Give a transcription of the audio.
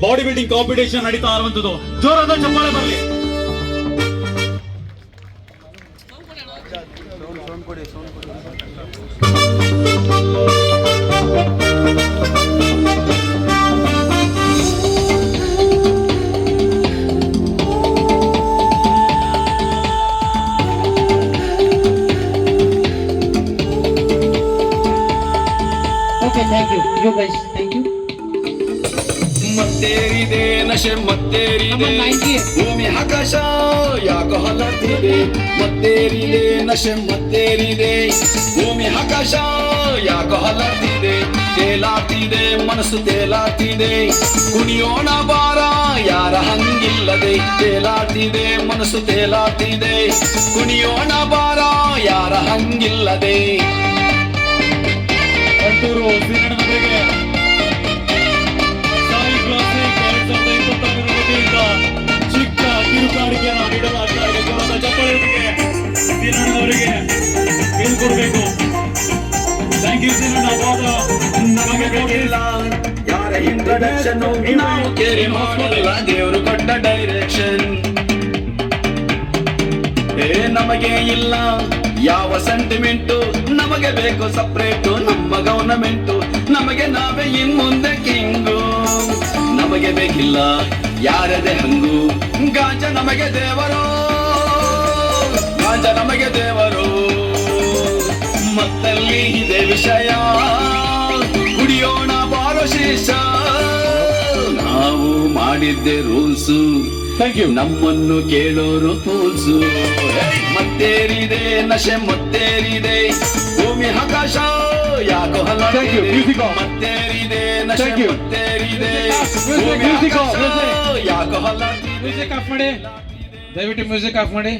Body building competition ನಡೀತಾ ಇರುವಂತದ್ದು. ಜೋರಾದ ಚಪ್ಪಾಳೆ ಬರಲಿ. Okay, thank you. You guys, thank you. ಮತ್ತೇರಿದೆ ನಶೆ ಮತ್ತೇರಿದೆ, Number 98. ಭೂಮಿ ಆಕಾಶ ಯಾಕೋ ಹಲತಿದೆ. ಮತ್ತೇರಿದೆ ನಶೆ ಮತ್ತೇರಿದೆ, ಭೂಮಿ ಆಕಾಶ ಯಾಕೋ ಹಲತಿದೆ. ತೇಲಾಡ್ತಿದೆ ಮನಸ್ಸು ತೇಲಾಡ್ತಿದೆ, ಕುಣಿಯೋಣ ಬಾರ ಯಾರ ಹಂಗಿಲ್ಲದೆ. ತೇಲಾಡ್ತಿದೆ ಮನಸ್ಸು ತೇಲಾಡ್ತಿದೆ, ಕುಣಿಯೋಣ ಬಾರ ಯಾರ ಹಂಗಿಲ್ಲದೆ. ಅಂತೂರು ಶ್ರೀನಗರದವರಿಗೆ ಸಾಯಿ ಕ್ಲಾಸಿಕ್ 2023 ವತಿಯಿಂದ ಚಿಕ್ಕ ಕಿರುಕಾಣಿಕೆಯನ್ನು ನೀಡಲಾಗ್ತಾ ಇದೆ. ಜೋರಾದ ಚಪ್ಪಾಳೆಯೊಂದಿಗೆ ಶ್ರೀನಗರದವರಿಗೆ ಬೀಳ್ಕೊಡ್ಬೇಕು. Thank you ಶ್ರೀನಣ್ಣ. ನಮಗೆ ಬೇಕಿಲ್ಲ ಯಾರ ಇಂಟ್ರಡಕ್ಷನ್, ನಾವು ಕೇರಿ ಮಾಡಲ್ಲ ದೇವರು ಕೊಟ್ಟ ಡೈರೆಕ್ಷನ್. ನಮಗೆ ಇಲ್ಲ ಯಾವ ಸೆಂಟಿಮೆಂಟು, ನಮಗೆ ಬೇಕು ಸಪ್ರೇಟು ನಮ್ಮ ಗವರ್ನಮೆಂಟು. ನಮಗೆ ನಾವೇ ಇನ್ ಮುಂದೆ ಕಿಂಗು, ನಮಗೆ ಬೇಕಿಲ್ಲ ಯಾರದೇ ಹಂಗು. ಗಾಂಜ ನಮಗೆ ದೇವರು, ಗಾಂಜ ನಮಗೆ ದೇವರು. ಮತ್ತಲ್ಲಿ ಇದೆ ವಿಷಯ, ಕುಡಿಯೋಣ ಬಾರೋ ಶೀರ್ಷ. ನಾವು ಮಾಡಿದ್ದೆ ರೂಲ್ಸು, ಥ್ಯಾಂಕ್ ಯು. ನಮ್ಮನ್ನು ಕೇಳೋರು ಫೂಲ್ಸು. ಮತ್ತೇರಿದೆ ನಶೆ ಮತ್ತೇರಿದೆ, ಭೂಮಿ ಆಕಾಶ ಯಾಕೋ Thank you. ಹಲತಿದೆ. Music off. ಮತ್ತೇರಿದೆ ನಶೆ Thank you. ಮತ್ತೇರಿದೆ, Music, ಭೂಮಿ music off, ಆಕಾಶ music. ಯಾಕೋ ಹಲತಿದೆ. ಮ್ಯೂಸಿಕ್ ಆಫ್ ಮಾಡಿ, ದಯವಿಟ್ಟು ಮ್ಯೂಸಿಕ್ ಆಫ್ ಮಾಡಿ.